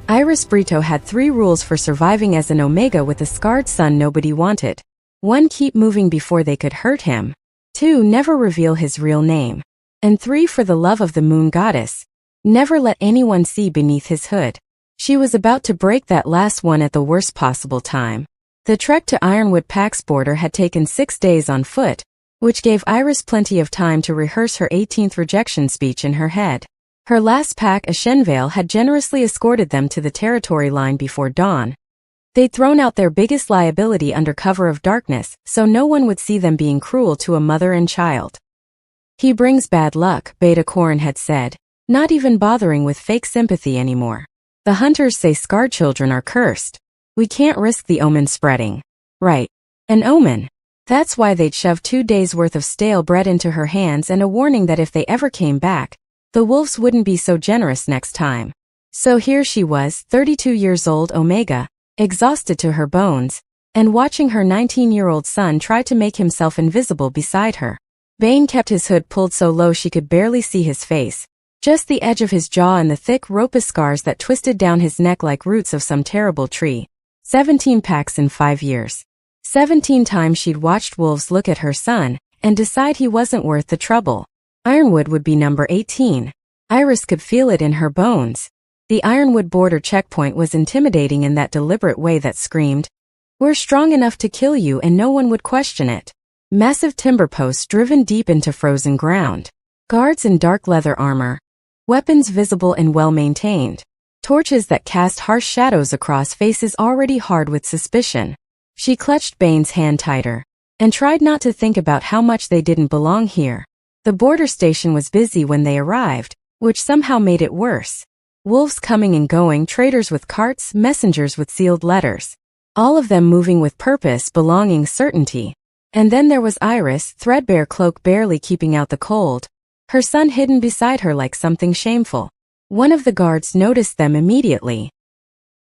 Brito had 3 rules for surviving as an Omega with a scarred son nobody wanted. 1. Keep moving before they could hurt him. 2. Never reveal his real name. And 3. For the love of the moon goddess, never let anyone see beneath his hood. She was about to break that last one at the worst possible time. The trek to Ironwood Pack's border had taken 6 days on foot, which gave Iris plenty of time to rehearse her 18th rejection speech in her head. Her last pack, a Shenvale, had generously escorted them to the territory line before dawn. They'd thrown out their biggest liability under cover of darkness, so no one would see them being cruel to a mother and child. He brings bad luck, Beta Corrin had said, not even bothering with fake sympathy anymore. The hunters say scarred children are cursed. We can't risk the omen spreading. Right. An omen. That's why they'd shoved 2 days' worth of stale bread into her hands and a warning that if they ever came back, the wolves wouldn't be so generous next time. So here she was, 32 years old Omega, exhausted to her bones, and watching her 19-year-old son try to make himself invisible beside her. Bane kept his hood pulled so low she could barely see his face, just the edge of his jaw and the thick ropus scars that twisted down his neck like roots of some terrible tree. 17 packs in 5 years. 17 times she'd watched wolves look at her son and decide he wasn't worth the trouble. Ironwood would be number 18. Iris could feel it in her bones. The Ironwood border checkpoint was intimidating in that deliberate way that screamed, "We're strong enough to kill you and no one would question it." Massive timber posts driven deep into frozen ground. Guards in dark leather armor. Weapons visible and well-maintained. Torches that cast harsh shadows across faces already hard with suspicion. She clutched Bane's hand tighter and tried not to think about how much they didn't belong here. The border station was busy when they arrived, which somehow made it worse. Wolves coming and going, traders with carts, messengers with sealed letters. All of them moving with purpose, belonging, certainty. And then there was Iris, threadbare cloak barely keeping out the cold. Her son hidden beside her like something shameful. One of the guards noticed them immediately.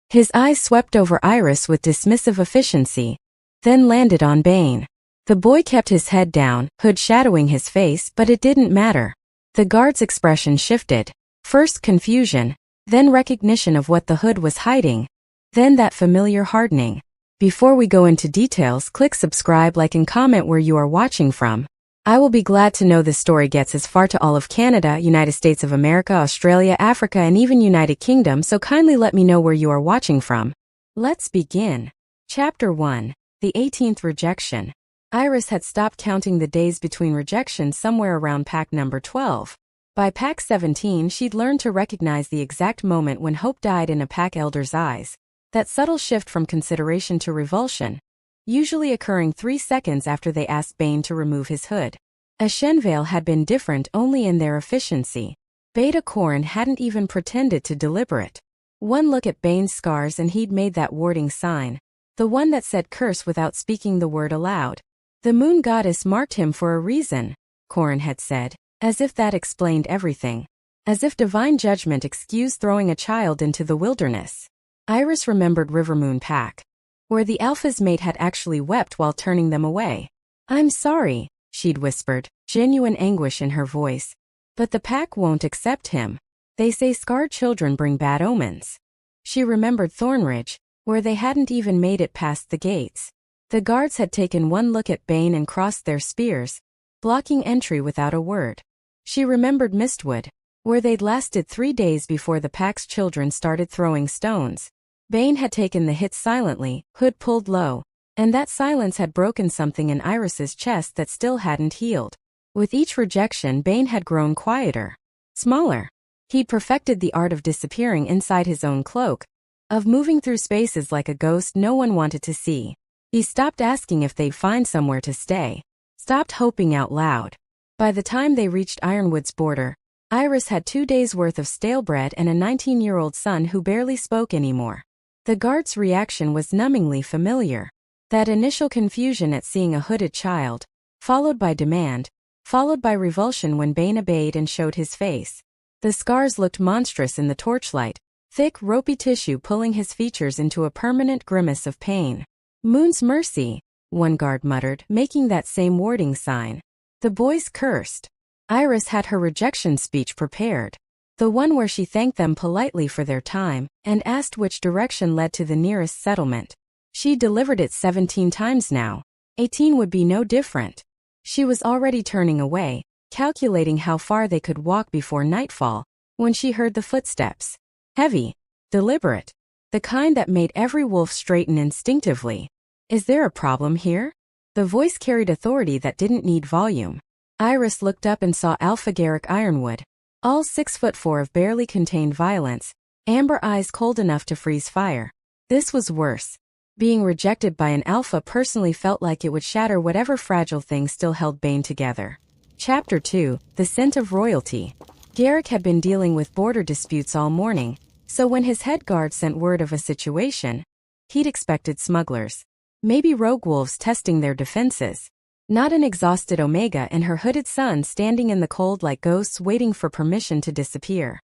His eyes swept over Iris with dismissive efficiency, then landed on Bane. The boy kept his head down, hood shadowing his face, but it didn't matter. The guard's expression shifted. First confusion, then recognition of what the hood was hiding, then that familiar hardening. Before we go into details, click subscribe, like, and comment where you are watching from. I will be glad to know this story gets as far to all of Canada, United States of America, Australia, Africa, and even United Kingdom, so kindly let me know where you are watching from. Let's begin. Chapter 1. The 18th Rejection. Iris had stopped counting the days between rejections somewhere around pack number 12. By pack 17 she'd learned to recognize the exact moment when hope died in a pack elder's eyes. That subtle shift from consideration to revulsion, usually occurring 3 seconds after they asked Bane to remove his hood. A Shenvale had been different only in their efficiency. Beta Corrin hadn't even pretended to deliberate. One look at Bane's scars and he'd made that warding sign, the one that said curse without speaking the word aloud. The moon goddess marked him for a reason, Corrin had said, as if that explained everything. As if divine judgment excused throwing a child into the wilderness. Iris remembered Rivermoon Pack, where the Alpha's mate had actually wept while turning them away. "I'm sorry," she'd whispered, genuine anguish in her voice. "But the pack won't accept him. They say scarred children bring bad omens." She remembered Thornridge, where they hadn't even made it past the gates. The guards had taken one look at Bane and crossed their spears, blocking entry without a word. She remembered Mistwood, where they'd lasted 3 days before the pack's children started throwing stones. Bane had taken the hit silently, hood pulled low, and that silence had broken something in Iris's chest that still hadn't healed. With each rejection, Bane had grown quieter, smaller. He'd perfected the art of disappearing inside his own cloak, of moving through spaces like a ghost no one wanted to see. He stopped asking if they'd find somewhere to stay, stopped hoping out loud. By the time they reached Ironwood's border, Iris had 2 days' worth of stale bread and a 19-year-old son who barely spoke anymore. The guard's reaction was numbingly familiar. That initial confusion at seeing a hooded child, followed by demand, followed by revulsion when Bane obeyed and showed his face. The scars looked monstrous in the torchlight, thick, ropey tissue pulling his features into a permanent grimace of pain. "Moon's mercy," one guard muttered, making that same warding sign. The boys cursed. Iris had her rejection speech prepared. The one where she thanked them politely for their time and asked which direction led to the nearest settlement. She delivered it 17 times now. 18 would be no different. She was already turning away, calculating how far they could walk before nightfall, when she heard the footsteps. Heavy, deliberate, the kind that made every wolf straighten instinctively. Is there a problem here? The voice carried authority that didn't need volume. Iris looked up and saw Alpha Garrick Ironwood, all 6'4" of barely contained violence, amber eyes cold enough to freeze fire. This was worse. Being rejected by an alpha personally felt like it would shatter whatever fragile thing still held Bane together. Chapter 2, The Scent of Royalty. Garrick had been dealing with border disputes all morning, so when his head guard sent word of a situation, he'd expected smugglers. Maybe rogue wolves testing their defenses. Not an exhausted Omega and her hooded son standing in the cold like ghosts waiting for permission to disappear.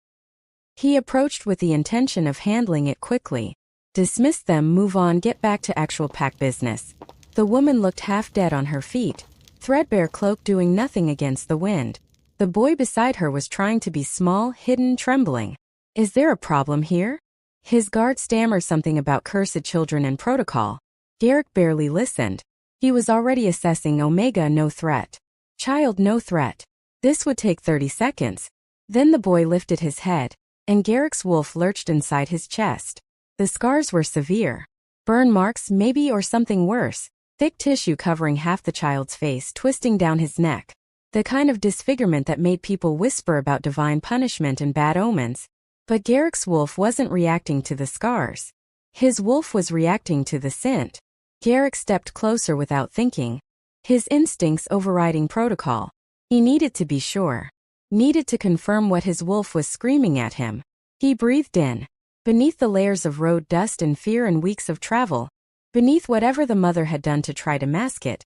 He approached with the intention of handling it quickly. Dismiss them, move on, get back to actual pack business. The woman looked half dead on her feet, threadbare cloak doing nothing against the wind. The boy beside her was trying to be small, hidden, trembling. Is there a problem here? His guard stammered something about cursed children and protocol. Garrick barely listened. He was already assessing Omega no threat. Child no threat. This would take 30 seconds. Then the boy lifted his head, and Garrick's wolf lurched inside his chest. The scars were severe. Burn marks maybe, or something worse. Thick tissue covering half the child's face, twisting down his neck. The kind of disfigurement that made people whisper about divine punishment and bad omens. But Garrick's wolf wasn't reacting to the scars. His wolf was reacting to the scent. Garrick stepped closer without thinking, his instincts overriding protocol. He needed to be sure. Needed to confirm what his wolf was screaming at him. He breathed in. Beneath the layers of road dust and fear and weeks of travel, beneath whatever the mother had done to try to mask it,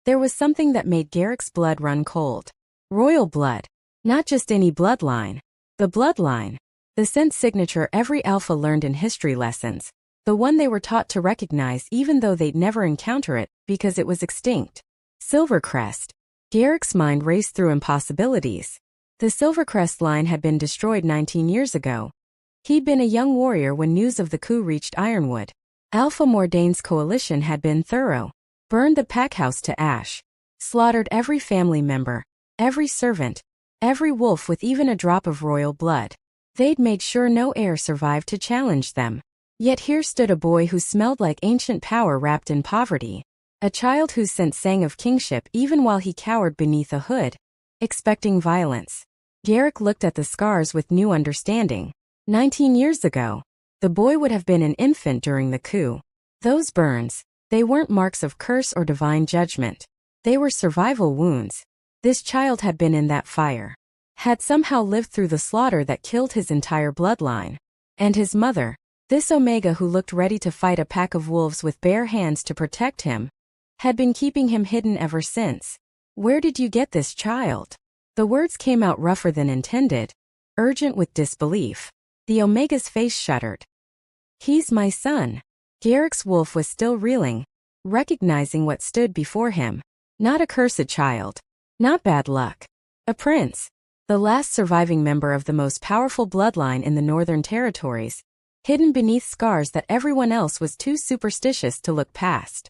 there was something that made Garrick's blood run cold. Royal blood. Not just any bloodline. The bloodline. The scent signature every alpha learned in history lessons. The one they were taught to recognize even though they'd never encounter it, because it was extinct. Silvercrest. Garrick's mind raced through impossibilities. The Silvercrest line had been destroyed 19 years ago. He'd been a young warrior when news of the coup reached Ironwood. Alpha Mordane's coalition had been thorough. Burned the packhouse to ash. Slaughtered every family member, every servant, every wolf with even a drop of royal blood. They'd made sure no heir survived to challenge them. Yet here stood a boy who smelled like ancient power wrapped in poverty. A child whose scent sang of kingship even while he cowered beneath a hood, expecting violence. Garrick looked at the scars with new understanding. 19 years ago, the boy would have been an infant during the coup. Those burns, they weren't marks of curse or divine judgment. They were survival wounds. This child had been in that fire. Had somehow lived through the slaughter that killed his entire bloodline. And his mother, this Omega who looked ready to fight a pack of wolves with bare hands to protect him, had been keeping him hidden ever since. Where did you get this child? The words came out rougher than intended, urgent with disbelief. The Omega's face shuddered. He's my son. Garrick's wolf was still reeling, recognizing what stood before him. Not a cursed child. Not bad luck. A prince. The last surviving member of the most powerful bloodline in the Northern Territories, hidden beneath scars that everyone else was too superstitious to look past.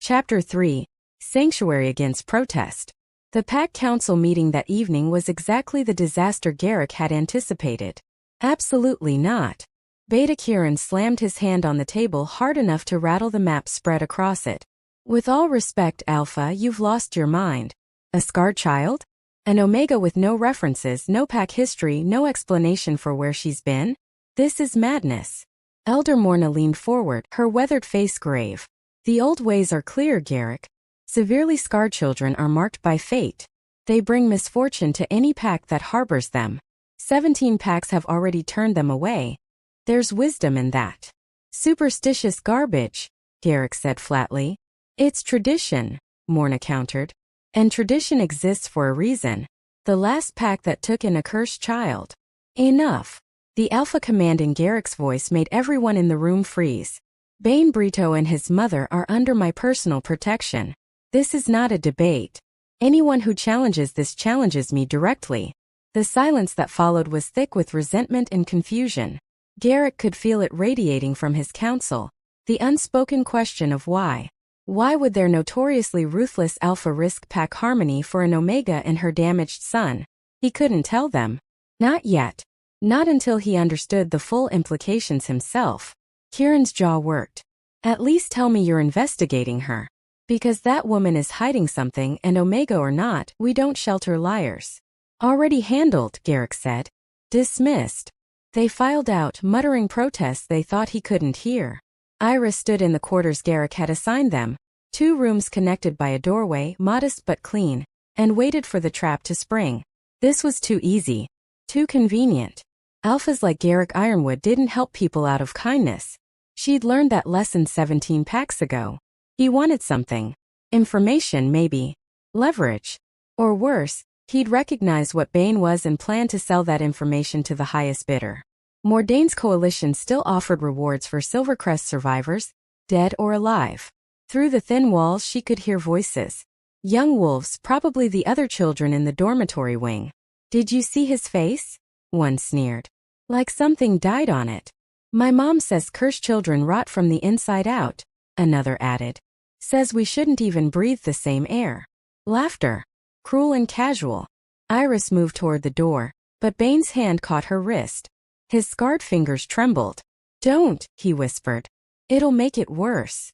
Chapter 3, Sanctuary Against Protest. The Pack Council meeting that evening was exactly the disaster Garrick had anticipated. Absolutely not. Beta Kieran slammed his hand on the table hard enough to rattle the map spread across it. With all respect, Alpha, you've lost your mind. A scarred child? An Omega with no references, no pack history, no explanation for where she's been? This is madness. Elder Morna leaned forward, her weathered face grave. The old ways are clear, Garrick. Severely scarred children are marked by fate. They bring misfortune to any pack that harbors them. 17 packs have already turned them away. There's wisdom in that. Superstitious garbage, Garrick said flatly. It's tradition, Morna countered. And tradition exists for a reason. The last pack that took in a cursed child. Enough. The alpha command in Garrick's voice made everyone in the room freeze. Bane, Brito and his mother are under my personal protection. This is not a debate. Anyone who challenges this challenges me directly. The silence that followed was thick with resentment and confusion. Garrick could feel it radiating from his council. The unspoken question of why. Why would their notoriously ruthless Alpha risk pack harmony for an Omega and her damaged son? He couldn't tell them. Not yet. Not until he understood the full implications himself. Kieran's jaw worked. At least tell me you're investigating her. Because that woman is hiding something, and Omega or not, we don't shelter liars. Already handled, Garrick said. Dismissed. They filed out, muttering protests they thought he couldn't hear. Iris stood in the quarters Garrick had assigned them, 2 rooms connected by a doorway, modest but clean, and waited for the trap to spring. This was too easy. Too convenient. Alphas like Garrick Ironwood didn't help people out of kindness. She'd learned that lesson 17 packs ago. He wanted something. Information, maybe. Leverage. Or worse, he'd recognized what Bane was and planned to sell that information to the highest bidder. Mordane's coalition still offered rewards for Silvercrest survivors, dead or alive. Through the thin walls she could hear voices. Young wolves, probably the other children in the dormitory wing. Did you see his face? One sneered. Like something died on it. My mom says cursed children rot from the inside out, another added. Says we shouldn't even breathe the same air. Laughter. Cruel and casual. Iris moved toward the door, but Bane's hand caught her wrist. His scarred fingers trembled. Don't, he whispered. It'll make it worse.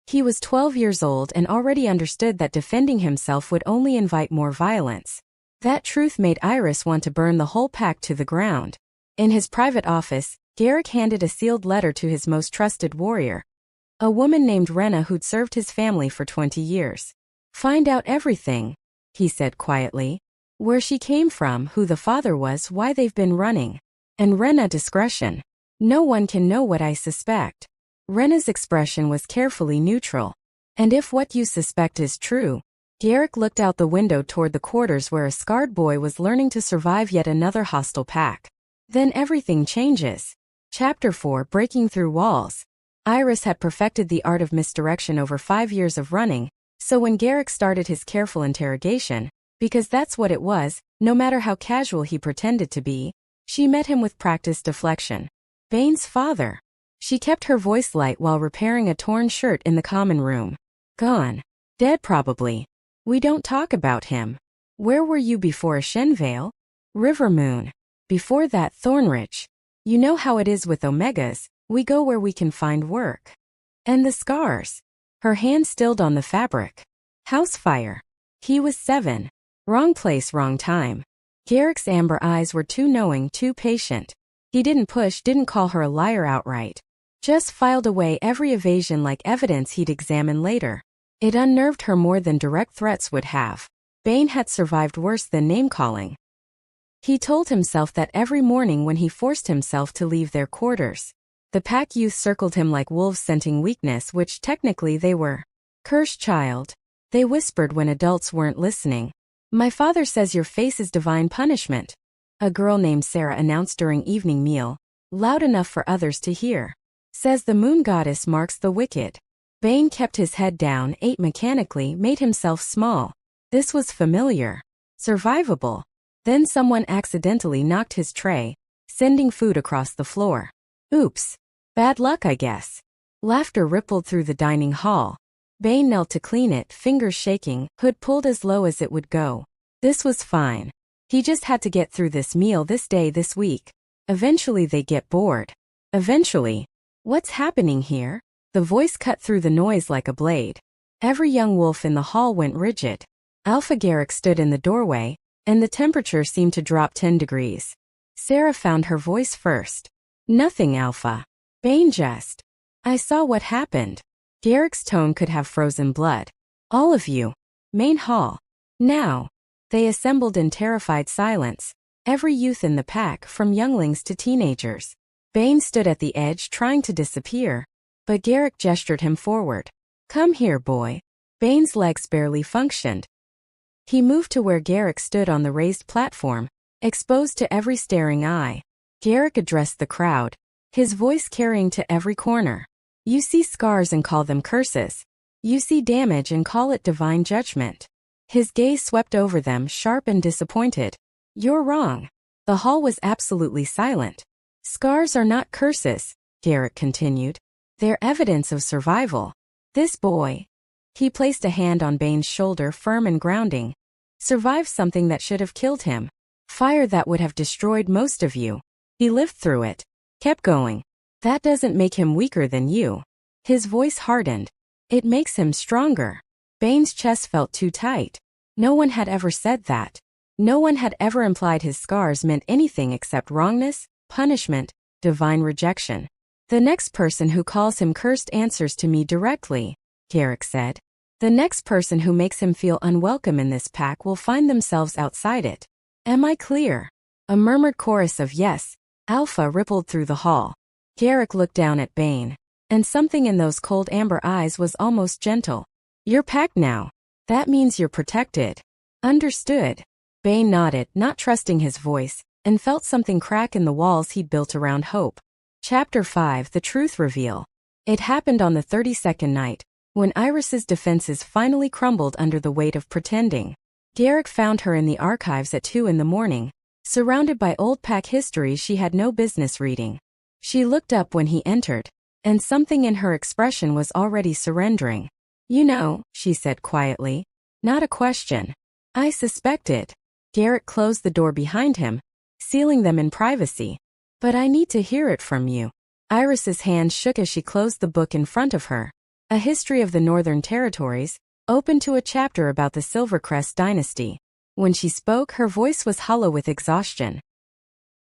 He was 12 years old and already understood that defending himself would only invite more violence. That truth made Iris want to burn the whole pack to the ground. In his private office, Garrick handed a sealed letter to his most trusted warrior. A woman named Rena who'd served his family for 20 years. Find out everything, he said quietly. Where she came from, who the father was, why they've been running. And Rena discretion. No one can know what I suspect. Rena's expression was carefully neutral. And if what you suspect is true. Garrick looked out the window toward the quarters where a scarred boy was learning to survive yet another hostile pack. Then everything changes. Chapter 4, Breaking Through Walls. Iris had perfected the art of misdirection over 5 years of running, so when Garrick started his careful interrogation, because that's what it was, no matter how casual he pretended to be, she met him with practiced deflection. Bane's father. She kept her voice light while repairing a torn shirt in the common room. Gone. Dead probably. We don't talk about him. Where were you before Shenvale? Rivermoon. Before that, Thornridge. You know how it is with Omegas, we go where we can find work. And the scars. Her hand stilled on the fabric. Housefire. He was 7. Wrong place, wrong time. Garrick's amber eyes were too knowing, too patient. He didn't push, didn't call her a liar outright. Just filed away every evasion like evidence he'd examine later. It unnerved her more than direct threats would have. Bane had survived worse than name-calling. He told himself that every morning when he forced himself to leave their quarters. The pack youth circled him like wolves scenting weakness, which technically they were. Cursed child. They whispered when adults weren't listening. My father says your face is divine punishment. A girl named Sarah announced during evening meal, loud enough for others to hear. Says the moon goddess marks the wicked. Bane kept his head down, ate mechanically, made himself small. This was familiar. Survivable. Then someone accidentally knocked his tray, sending food across the floor. Oops. Bad luck, I guess. Laughter rippled through the dining hall. Bane knelt to clean it, fingers shaking, hood pulled as low as it would go. This was fine. He just had to get through this meal this day this week. Eventually they'd get bored. Eventually. What's happening here? The voice cut through the noise like a blade. Every young wolf in the hall went rigid. Alpha Garrick stood in the doorway, and the temperature seemed to drop 10 degrees. Sarah found her voice first. Nothing, Alpha. Bane just. I saw what happened. Garrick's tone could have frozen blood. All of you. Main hall. Now. They assembled in terrified silence. Every youth in the pack, from younglings to teenagers. Bane stood at the edge trying to disappear. But Garrick gestured him forward. Come here, boy. Bane's legs barely functioned. He moved to where Garrick stood on the raised platform, exposed to every staring eye. Garrick addressed the crowd, his voice carrying to every corner. You see scars and call them curses. You see damage and call it divine judgment. His gaze swept over them, sharp and disappointed. You're wrong. The hall was absolutely silent. Scars are not curses, Garrick continued. They're evidence of survival. This boy. He placed a hand on Bane's shoulder, firm and grounding. Survived something that should have killed him. Fire that would have destroyed most of you. He lived through it. Kept going. That doesn't make him weaker than you. His voice hardened. It makes him stronger. Bane's chest felt too tight. No one had ever said that. No one had ever implied his scars meant anything except wrongness, punishment, divine rejection. The next person who calls him cursed answers to me directly, Garrick said. The next person who makes him feel unwelcome in this pack will find themselves outside it. Am I clear? A murmured chorus of yes, Alpha rippled through the hall. Garrick looked down at Bane, and something in those cold amber eyes was almost gentle. You're packed now. That means you're protected. Understood. Bane nodded, not trusting his voice, and felt something crack in the walls he'd built around hope. Chapter 5: The Truth Reveal. It happened on the 32nd night, when Iris's defenses finally crumbled under the weight of pretending. Garrick found her in the archives at 2 in the morning, surrounded by old pack histories she had no business reading. She looked up when he entered, and something in her expression was already surrendering. You know, she said quietly. Not a question. I suspected. Garrick closed the door behind him, sealing them in privacy. But I need to hear it from you. Iris's hand shook as she closed the book in front of her. A history of the Northern Territories, open to a chapter about the Silvercrest dynasty. When she spoke, her voice was hollow with exhaustion.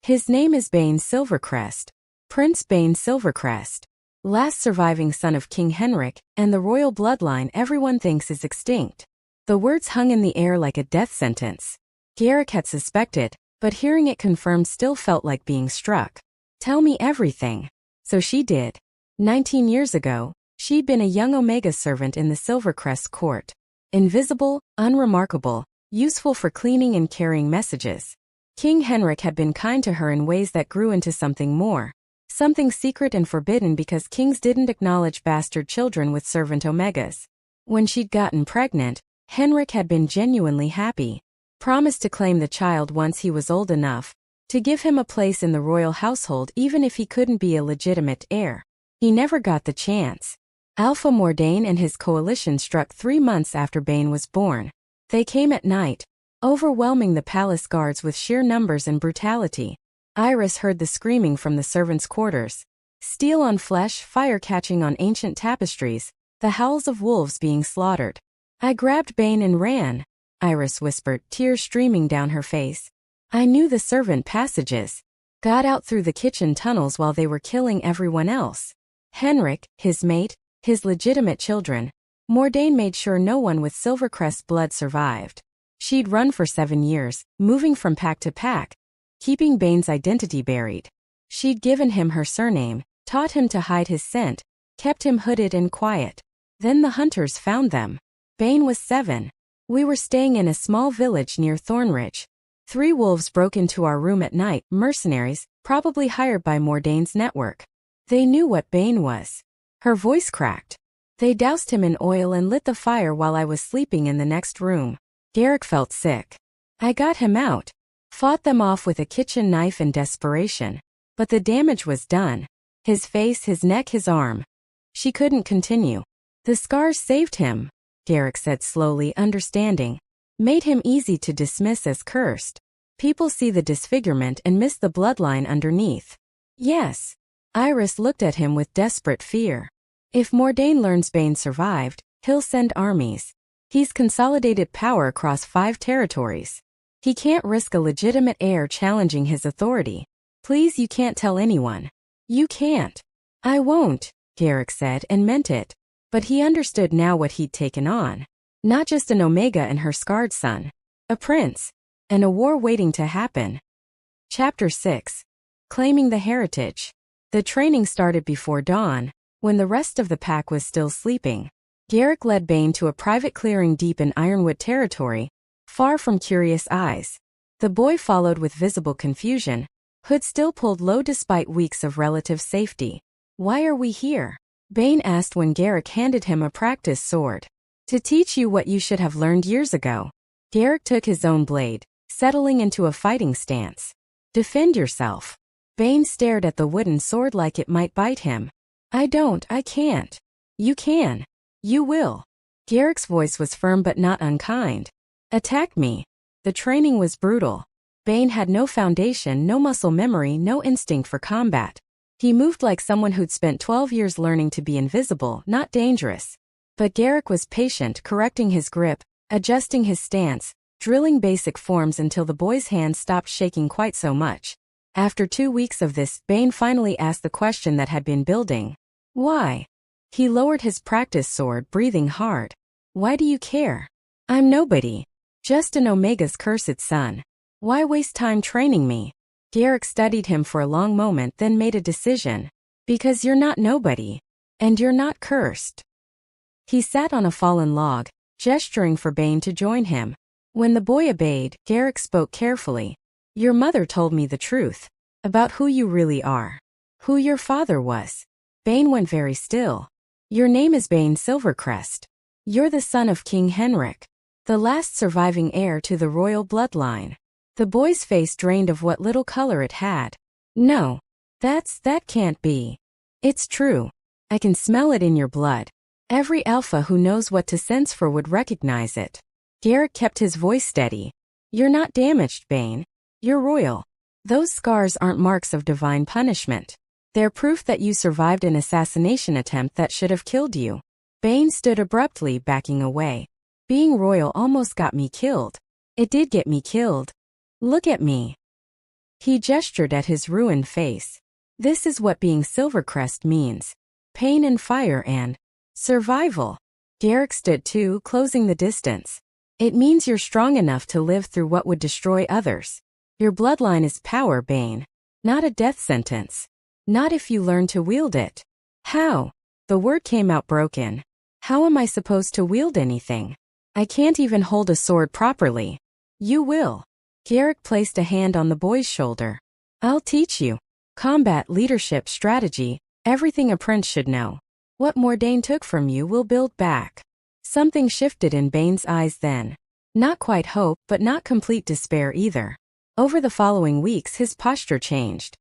His name is Bane Silvercrest. Prince Bane Silvercrest. Last surviving son of King Henrik, and the royal bloodline everyone thinks is extinct. The words hung in the air like a death sentence. Garrick had suspected, but hearing it confirmed still felt like being struck. Tell me everything. So she did. 19 years ago, she'd been a young Omega servant in the Silvercrest court. Invisible, unremarkable, useful for cleaning and carrying messages. King Henrik had been kind to her in ways that grew into something more. Something secret and forbidden because kings didn't acknowledge bastard children with servant Omegas. When she'd gotten pregnant, Henrik had been genuinely happy. Promised to claim the child once he was old enough, to give him a place in the royal household even if he couldn't be a legitimate heir. He never got the chance. Alpha Mordain and his coalition struck 3 months after Bane was born. They came at night, overwhelming the palace guards with sheer numbers and brutality. Iris heard the screaming from the servants' quarters. Steel on flesh, fire catching on ancient tapestries, the howls of wolves being slaughtered. I grabbed Bane and ran, Iris whispered, tears streaming down her face. I knew the servant passages. Got out through the kitchen tunnels while they were killing everyone else. Henrik, his mate, his legitimate children. Mordain made sure no one with Silvercrest blood survived. She'd run for 7 years, moving from pack to pack, keeping Bane's identity buried. She'd given him her surname, taught him to hide his scent, kept him hooded and quiet. Then the hunters found them. Bane was 7. We were staying in a small village near Thornridge. 3 wolves broke into our room at night, mercenaries, probably hired by Mordain's network. They knew what Bane was. Her voice cracked. They doused him in oil and lit the fire while I was sleeping in the next room. Garrick felt sick. I got him out. Fought them off with a kitchen knife in desperation. But the damage was done. His face, his neck, his arm. She couldn't continue. The scars saved him, Garrick said slowly, understanding. Made him easy to dismiss as cursed. People see the disfigurement and miss the bloodline underneath. Yes. Iris looked at him with desperate fear. If Mordain learns Bane survived, he'll send armies. He's consolidated power across 5 territories. He can't risk a legitimate heir challenging his authority. Please, you can't tell anyone. You can't. I won't, Garrick said, and meant it. But he understood now what he'd taken on. Not just an Omega and her scarred son. A prince. And a war waiting to happen. Chapter 6. Claiming the Heritage. The training started before dawn, when the rest of the pack was still sleeping. Garrick led Bane to a private clearing deep in Ironwood territory, far from curious eyes. The boy followed with visible confusion, hood still pulled low despite weeks of relative safety. Why are we here? Bane asked when Garrick handed him a practice sword. To teach you what you should have learned years ago. Garrick took his own blade, settling into a fighting stance. Defend yourself. Bane stared at the wooden sword like it might bite him. I can't. You can. You will. Garrick's voice was firm but not unkind. Attack me. The training was brutal. Bane had no foundation, no muscle memory, no instinct for combat. He moved like someone who'd spent 12 years learning to be invisible, not dangerous. But Garrick was patient, correcting his grip, adjusting his stance, drilling basic forms until the boy's hands stopped shaking quite so much. After 2 weeks of this, Bane finally asked the question that had been building. Why? He lowered his practice sword, breathing hard. Why do you care? I'm nobody. Just an Omega's cursed son. Why waste time training me? Garrick studied him for a long moment, then made a decision. Because you're not nobody. And you're not cursed. He sat on a fallen log, gesturing for Bane to join him. When the boy obeyed, Garrick spoke carefully. Your mother told me the truth. About who you really are. Who your father was. Bane went very still. Your name is Bane Silvercrest. You're the son of King Henrik, the last surviving heir to the royal bloodline. The boy's face drained of what little color it had. No. That can't be. It's true. I can smell it in your blood. Every alpha who knows what to sense for would recognize it. Garrick kept his voice steady. You're not damaged, Bane. You're royal. Those scars aren't marks of divine punishment. They're proof that you survived an assassination attempt that should have killed you. Bane stood abruptly, backing away. Being royal almost got me killed. It did get me killed. Look at me. He gestured at his ruined face. This is what being Silvercrest means. Pain and fire and survival. Garrick stood too, closing the distance. It means you're strong enough to live through what would destroy others. Your bloodline is power, Bane. Not a death sentence. Not if you learn to wield it. How? The word came out broken. How am I supposed to wield anything? I can't even hold a sword properly. You will. Garrick placed a hand on the boy's shoulder. I'll teach you. Combat, leadership, strategy, everything a prince should know. What Mordain took from you will build back. Something shifted in Bane's eyes then. Not quite hope, but not complete despair either. Over the following weeks his posture changed.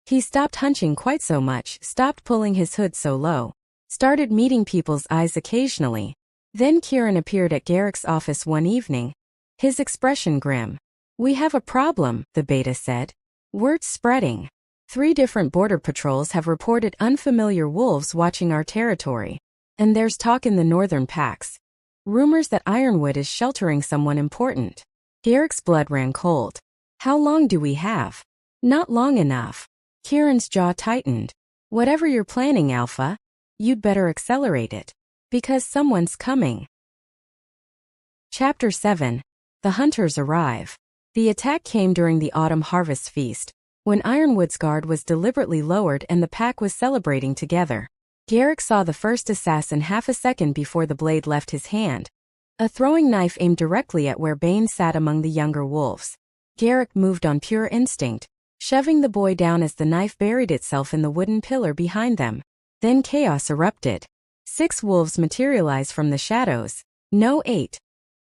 He stopped hunching quite so much, stopped pulling his hood so low, started meeting people's eyes occasionally. Then Kieran appeared at Garrick's office one evening, his expression grim. We have a problem, the beta said. Word's spreading. 3 different border patrols have reported unfamiliar wolves watching our territory. And there's talk in the northern packs. Rumors that Ironwood is sheltering someone important. Garrick's blood ran cold. How long do we have? Not long enough. Kieran's jaw tightened. Whatever you're planning, Alpha, you'd better accelerate it. Because someone's coming. Chapter 7. The Hunters Arrive. The attack came during the autumn harvest feast, when Ironwood's guard was deliberately lowered and the pack was celebrating together. Garrick saw the first assassin half a second before the blade left his hand. A throwing knife aimed directly at where Bane sat among the younger wolves. Garrick moved on pure instinct, shoving the boy down as the knife buried itself in the wooden pillar behind them. Then chaos erupted. 6 wolves materialized from the shadows. No 8.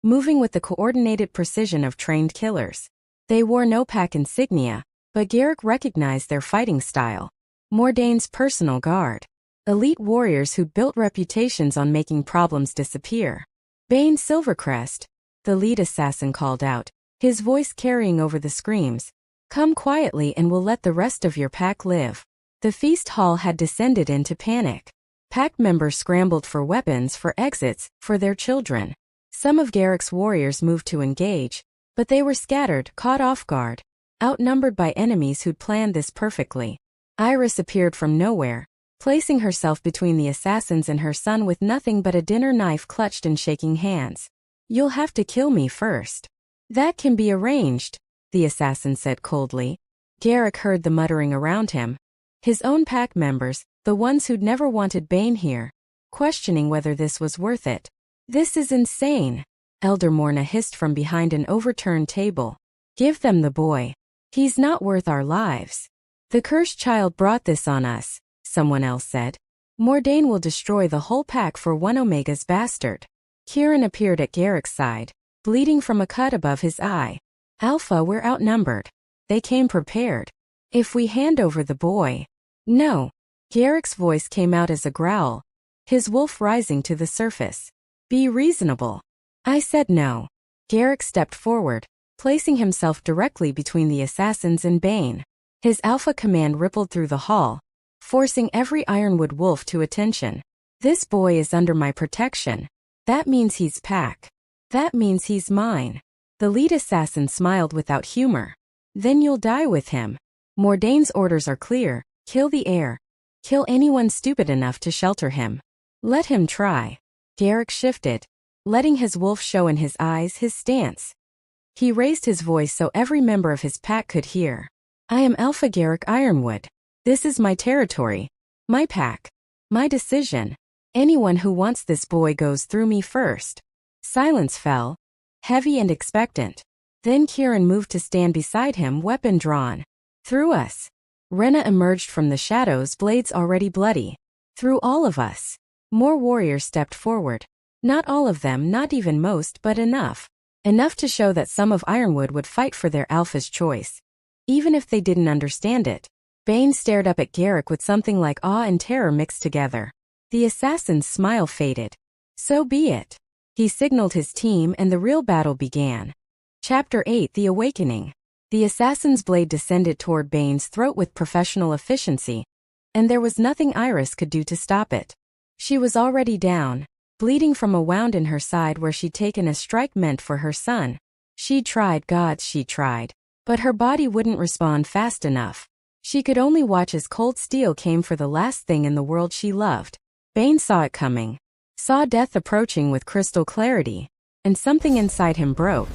Moving with the coordinated precision of trained killers. They wore no pack insignia, but Garrick recognized their fighting style. Mordain's personal guard. Elite warriors who'd built reputations on making problems disappear. Bane Silvercrest, the lead assassin called out, his voice carrying over the screams. Come quietly and we'll let the rest of your pack live. The feast hall had descended into panic. Pack members scrambled for weapons, for exits, for their children. Some of Garrick's warriors moved to engage, but they were scattered, caught off guard, outnumbered by enemies who'd planned this perfectly. Iris appeared from nowhere, placing herself between the assassins and her son with nothing but a dinner knife clutched in shaking hands. You'll have to kill me first. That can be arranged, the assassin said coldly. Garrick heard the muttering around him. His own pack members, the ones who'd never wanted Bane here, questioning whether this was worth it. This is insane, Elder Morna hissed from behind an overturned table. Give them the boy. He's not worth our lives. The cursed child brought this on us, someone else said. Mordain will destroy the whole pack for one Omega's bastard. Kieran appeared at Garrick's side, bleeding from a cut above his eye. Alpha, we're outnumbered. They came prepared. If we hand over the boy. No. Garrick's voice came out as a growl, his wolf rising to the surface. Be reasonable. I said no. Garrick stepped forward, placing himself directly between the assassins and Bane. His alpha command rippled through the hall, forcing every Ironwood wolf to attention. This boy is under my protection. That means he's Pack. That means he's mine. The lead assassin smiled without humor. Then you'll die with him. Mordane's orders are clear. Kill the heir. Kill anyone stupid enough to shelter him. Let him try. Garrick shifted, letting his wolf show in his eyes his stance. He raised his voice so every member of his pack could hear. I am Alpha Garrick Ironwood. This is my territory. My pack. My decision. Anyone who wants this boy goes through me first. Silence fell, heavy and expectant. Then Kieran moved to stand beside him, weapon drawn. Through us. Rena emerged from the shadows, blades already bloody. Through all of us. More warriors stepped forward. Not all of them, not even most, but enough. Enough to show that some of Ironwood would fight for their alpha's choice. Even if they didn't understand it. Bane stared up at Garrick with something like awe and terror mixed together. The assassin's smile faded. So be it. He signaled his team and the real battle began. Chapter 8: The Awakening. The assassin's blade descended toward Bane's throat with professional efficiency, and there was nothing Iris could do to stop it. She was already down, bleeding from a wound in her side where she'd taken a strike meant for her son. She tried, gods, she tried. But her body wouldn't respond fast enough. She could only watch as cold steel came for the last thing in the world she loved. Bane saw it coming. Saw death approaching with crystal clarity. And something inside him broke.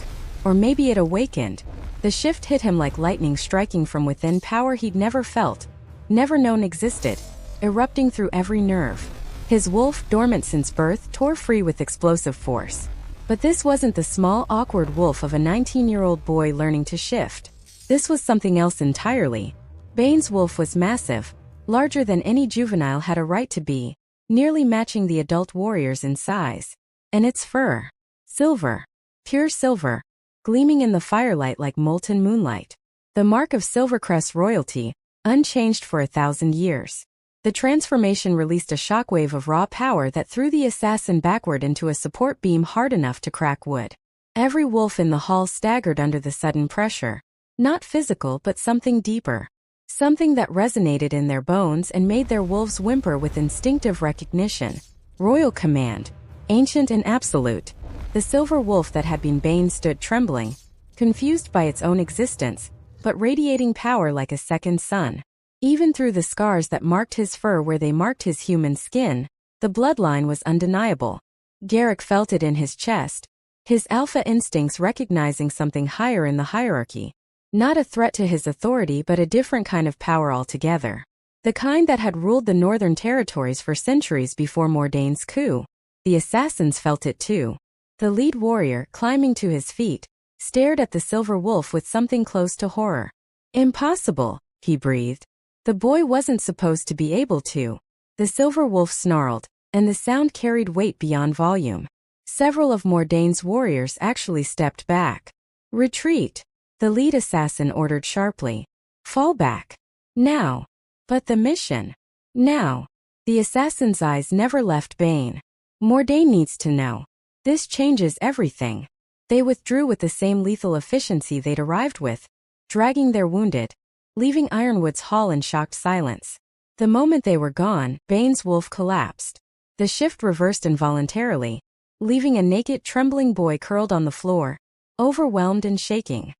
Or maybe it awakened. The shift hit him like lightning striking from within, power he'd never felt, never known existed, erupting through every nerve. His wolf, dormant since birth, tore free with explosive force. But this wasn't the small, awkward wolf of a 19-year-old boy learning to shift. This was something else entirely. Bane's wolf was massive, larger than any juvenile had a right to be, nearly matching the adult warriors in size. And its fur. Silver. Pure silver. Gleaming in the firelight like molten moonlight. The mark of Silvercrest royalty, unchanged for 1,000 years. The transformation released a shockwave of raw power that threw the assassin backward into a support beam hard enough to crack wood. Every wolf in the hall staggered under the sudden pressure. Not physical, but something deeper. Something that resonated in their bones and made their wolves whimper with instinctive recognition. Royal command. Ancient and absolute. The silver wolf that had been Bane stood trembling, confused by its own existence, but radiating power like a second sun. Even through the scars that marked his fur where they marked his human skin, the bloodline was undeniable. Garrick felt it in his chest, his alpha instincts recognizing something higher in the hierarchy. Not a threat to his authority, but a different kind of power altogether. The kind that had ruled the northern territories for centuries before Mordane's coup. The assassins felt it too. The lead warrior, climbing to his feet, stared at the silver wolf with something close to horror. Impossible, he breathed. The boy wasn't supposed to be able to. The silver wolf snarled, and the sound carried weight beyond volume. Several of Mordane's warriors actually stepped back. Retreat, the lead assassin ordered sharply. Fall back. Now. But the mission. Now. The assassin's eyes never left Bane. Mordane needs to know. This changes everything. They withdrew with the same lethal efficiency they'd arrived with, dragging their wounded, leaving Ironwood's hall in shocked silence. The moment they were gone, Bane's wolf collapsed. The shift reversed involuntarily, leaving a naked, trembling boy curled on the floor, overwhelmed and shaking.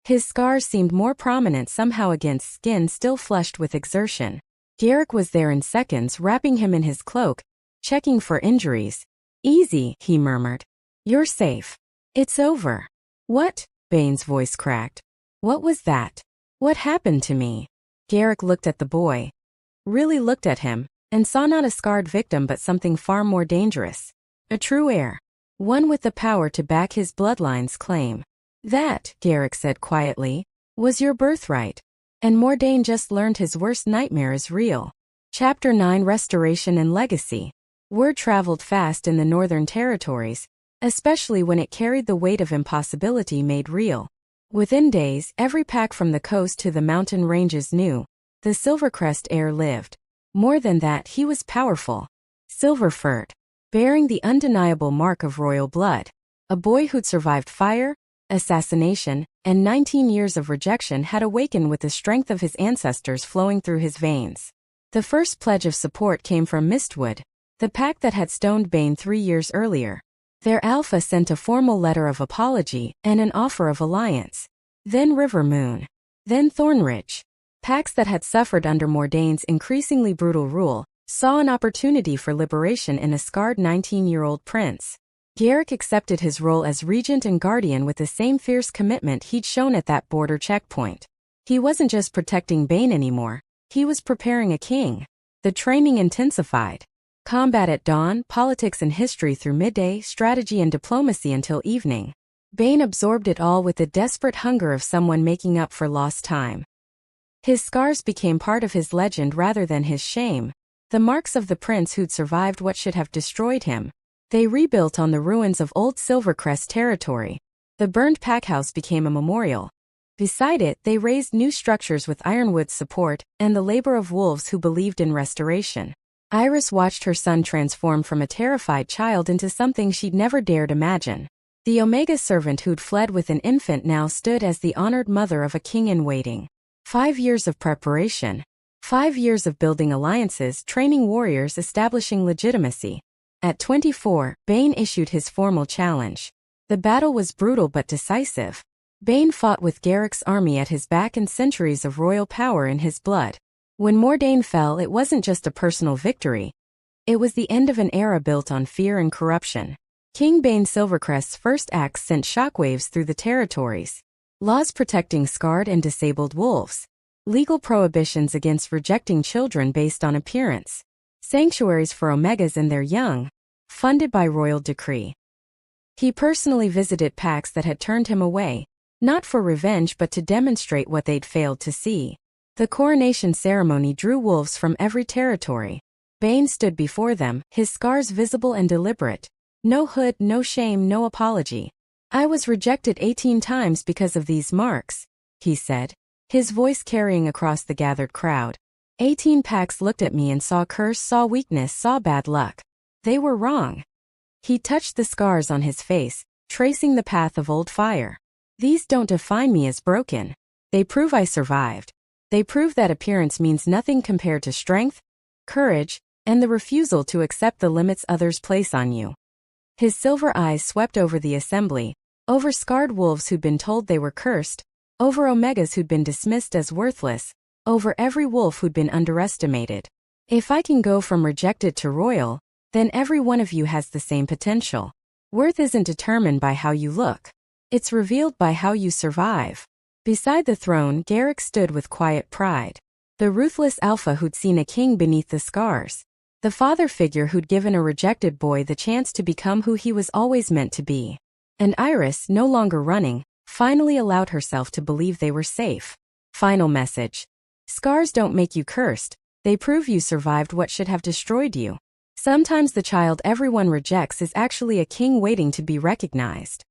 His scars seemed more prominent somehow against skin still flushed with exertion. Garrick was there in seconds, wrapping him in his cloak, checking for injuries. Easy, he murmured. You're safe. It's over. What? Bane's voice cracked. What was that? What happened to me? Garrick looked at the boy. Really looked at him, and saw not a scarred victim but something far more dangerous. A true heir. One with the power to back his bloodline's claim. That, Garrick said quietly, was your birthright. And Mordane just learned his worst nightmare is real. Chapter 9: Restoration and Legacy. Word traveled fast in the Northern Territories, especially when it carried the weight of impossibility made real. Within days, every pack from the coast to the mountain ranges knew the Silvercrest heir lived. More than that, he was powerful. Silver-furred, bearing the undeniable mark of royal blood. A boy who'd survived fire, assassination, and 19 years of rejection had awakened with the strength of his ancestors flowing through his veins. The first pledge of support came from Mistwood, the pack that had stoned Bane 3 years earlier. Their alpha sent a formal letter of apology and an offer of alliance. Then Rivermoon. Then Thornridge. Packs that had suffered under Mordaine's increasingly brutal rule saw an opportunity for liberation in a scarred 19-year-old prince. Garrick accepted his role as regent and guardian with the same fierce commitment he'd shown at that border checkpoint. He wasn't just protecting Bane anymore, he was preparing a king. The training intensified. Combat at dawn, politics and history through midday, strategy and diplomacy until evening. Bane absorbed it all with the desperate hunger of someone making up for lost time. His scars became part of his legend rather than his shame, the marks of the prince who'd survived what should have destroyed him. They rebuilt on the ruins of old Silvercrest territory. The burned packhouse became a memorial. Beside it, they raised new structures with Ironwood's support and the labor of wolves who believed in restoration. Iris watched her son transform from a terrified child into something she'd never dared imagine. The Omega servant who'd fled with an infant now stood as the honored mother of a king in waiting. 5 years of preparation. 5 years of building alliances, training warriors, establishing legitimacy. At 24, Bane issued his formal challenge. The battle was brutal but decisive. Bane fought with Garrick's army at his back and centuries of royal power in his blood. When Mordaine fell, it wasn't just a personal victory. It was the end of an era built on fear and corruption. King Bane Silvercrest's first axe sent shockwaves through the territories. Laws protecting scarred and disabled wolves. Legal prohibitions against rejecting children based on appearance. Sanctuaries for Omegas and their young, funded by royal decree. He personally visited packs that had turned him away, not for revenge but to demonstrate what they'd failed to see. The coronation ceremony drew wolves from every territory. Bane stood before them, his scars visible and deliberate. No hood, no shame, no apology. "I was rejected 18 times because of these marks," he said, his voice carrying across the gathered crowd. 18 packs looked at me and saw curse, saw weakness, saw bad luck. They were wrong. He touched the scars on his face, tracing the path of old fire. "These don't define me as broken. They prove I survived. They prove that appearance means nothing compared to strength, courage, and the refusal to accept the limits others place on you." His silver eyes swept over the assembly, over scarred wolves who'd been told they were cursed, over Omegas who'd been dismissed as worthless, over every wolf who'd been underestimated. "If I can go from rejected to royal, then every one of you has the same potential. Worth isn't determined by how you look. It's revealed by how you survive." Beside the throne, Garrick stood with quiet pride. The ruthless alpha who'd seen a king beneath the scars. The father figure who'd given a rejected boy the chance to become who he was always meant to be. And Iris, no longer running, finally allowed herself to believe they were safe. Final message. Scars don't make you cursed, they prove you survived what should have destroyed you. Sometimes the child everyone rejects is actually a king waiting to be recognized.